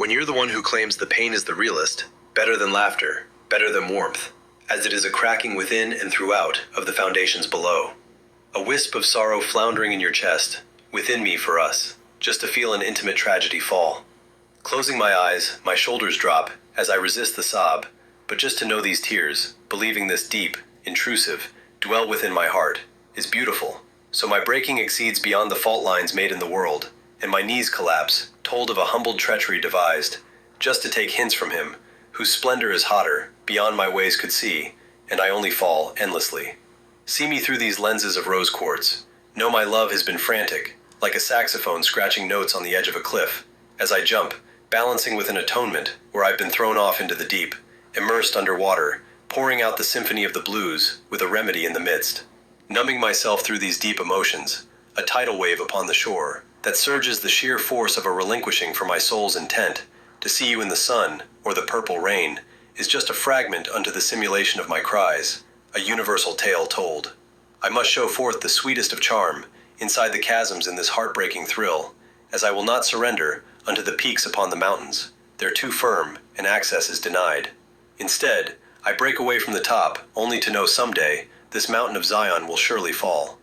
When you're the one who claims the pain is the realest, better than laughter, better than warmth, as it is a cracking within and throughout of the foundations below. A wisp of sorrow floundering in your chest, within me for us, just to feel an intimate tragedy fall. Closing my eyes, my shoulders drop as I resist the sob, but just to know these tears, believing this deep, intrusive, dwell within my heart, is beautiful. So my breaking exceeds beyond the fault lines made in the world, and my knees collapse, told of a humbled treachery devised, just to take hints from him, whose splendor is hotter, beyond my ways could see, and I only fall endlessly. See me through these lenses of rose quartz. Know my love has been frantic, like a saxophone scratching notes on the edge of a cliff, as I jump, balancing with an atonement, where I've been thrown off into the deep, immersed underwater, pouring out the symphony of the blues, with a remedy in the midst. Numbing myself through these deep emotions, a tidal wave upon the shore, that surges the sheer force of a relinquishing for my soul's intent. To see you in the sun, or the purple rain, is just a fragment unto the simulation of my cries, a universal tale told. I must show forth the sweetest of charm, inside the chasms in this heartbreaking thrill, as I will not surrender unto the peaks upon the mountains. They're too firm, and access is denied. Instead, I break away from the top, only to know someday, this mountain of Zion will surely fall.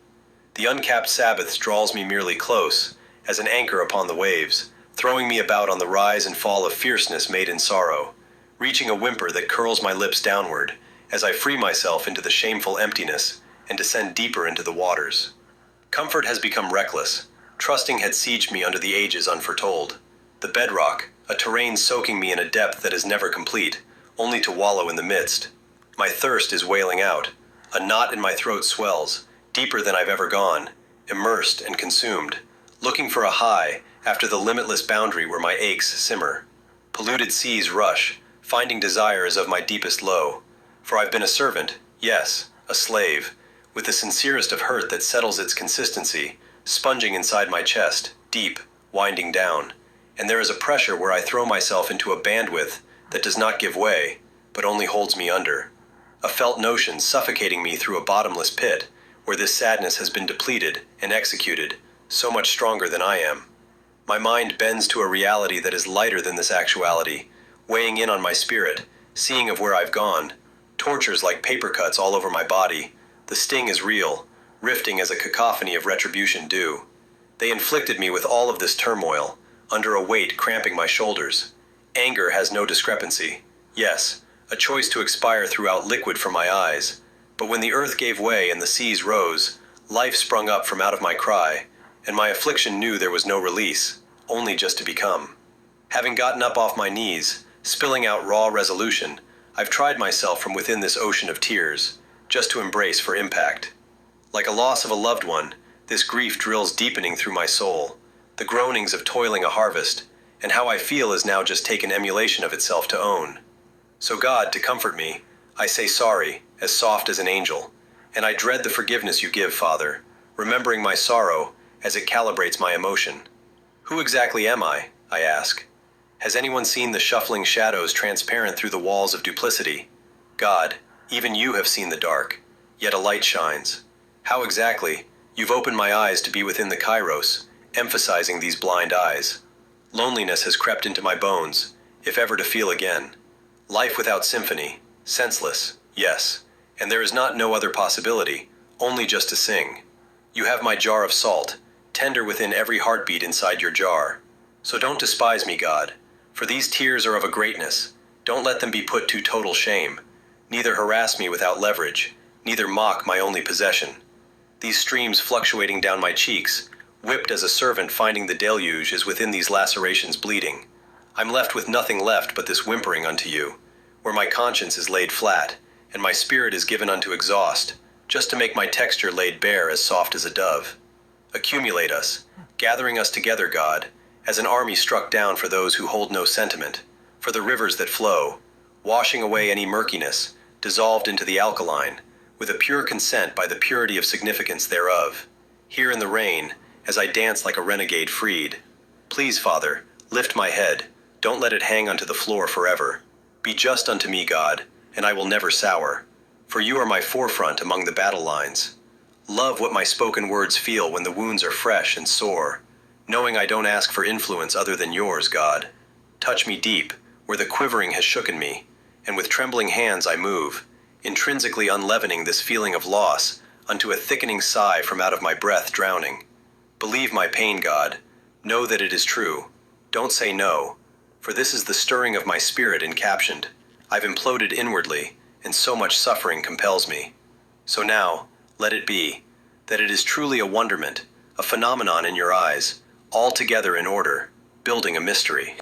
The uncapped Sabbaths draws me merely close, as an anchor upon the waves, throwing me about on the rise and fall of fierceness made in sorrow, reaching a whimper that curls my lips downward, as I free myself into the shameful emptiness, and descend deeper into the waters. Comfort has become reckless. Trusting had sieged me under the ages unforetold. The bedrock, a terrain soaking me in a depth that is never complete, only to wallow in the midst. My thirst is wailing out. A knot in my throat swells, deeper than I've ever gone, immersed and consumed, looking for a high after the limitless boundary where my aches simmer. Polluted seas rush, finding desires of my deepest low. For I've been a servant, yes, a slave, with the sincerest of hurt that settles its consistency, sponging inside my chest, deep, winding down. And there is a pressure where I throw myself into a bandwidth that does not give way, but only holds me under. A felt notion suffocating me through a bottomless pit, where this sadness has been depleted and executed, so much stronger than I am. My mind bends to a reality that is lighter than this actuality, weighing in on my spirit, seeing of where I've gone. Tortures like paper cuts all over my body. The sting is real, rifting as a cacophony of retribution do. They inflicted me with all of this turmoil, under a weight cramping my shoulders. Anger has no discrepancy. Yes, a choice to expire threw out liquid from my eyes. But when the earth gave way and the seas rose, life sprung up from out of my cry, and my affliction knew there was no release, only just to become. Having gotten up off my knees, spilling out raw resolution, I've tried myself from within this ocean of tears, just to embrace for impact. Like a loss of a loved one, this grief drills deepening through my soul, the groanings of toiling a harvest, and how I feel is now just taken emulation of itself to own. So God, to comfort me, I say sorry, as soft as an angel, and I dread the forgiveness you give, Father, remembering my sorrow as it calibrates my emotion. Who exactly am I ask? Has anyone seen the shuffling shadows transparent through the walls of duplicity? God, even you have seen the dark, yet a light shines. How exactly? You've opened my eyes to be within the kairos, emphasizing these blind eyes. Loneliness has crept into my bones, if ever to feel again. Life without symphony, senseless, yes, and there is not no other possibility, only just to sing. You have my jar of salt, tender within every heartbeat inside your jar. So don't despise me, God, for these tears are of a greatness. Don't let them be put to total shame. Neither harass me without leverage, neither mock my only possession. These streams fluctuating down my cheeks, whipped as a servant finding the deluge is within these lacerations bleeding. I'm left with nothing left but this whimpering unto you, where my conscience is laid flat, and my spirit is given unto exhaust, just to make my texture laid bare as soft as a dove. Accumulate us, gathering us together, God, as an army struck down for those who hold no sentiment, for the rivers that flow, washing away any murkiness, dissolved into the alkaline, with a pure consent by the purity of significance thereof. Here in the rain, as I dance like a renegade freed. Please, Father, lift my head, don't let it hang unto the floor forever. Be just unto me, God, and I will never sour, for you are my forefront among the battle lines. Love what my spoken words feel when the wounds are fresh and sore, knowing I don't ask for influence other than yours, God. Touch me deep, where the quivering has shooken me, and with trembling hands I move, intrinsically unleavening this feeling of loss, unto a thickening sigh from out of my breath drowning. Believe my pain, God. Know that it is true. Don't say no, for this is the stirring of my spirit encaptioned. I've imploded inwardly, and so much suffering compels me. So now, let it be, that it is truly a wonderment, a phenomenon in your eyes, altogether in order, building a mystery.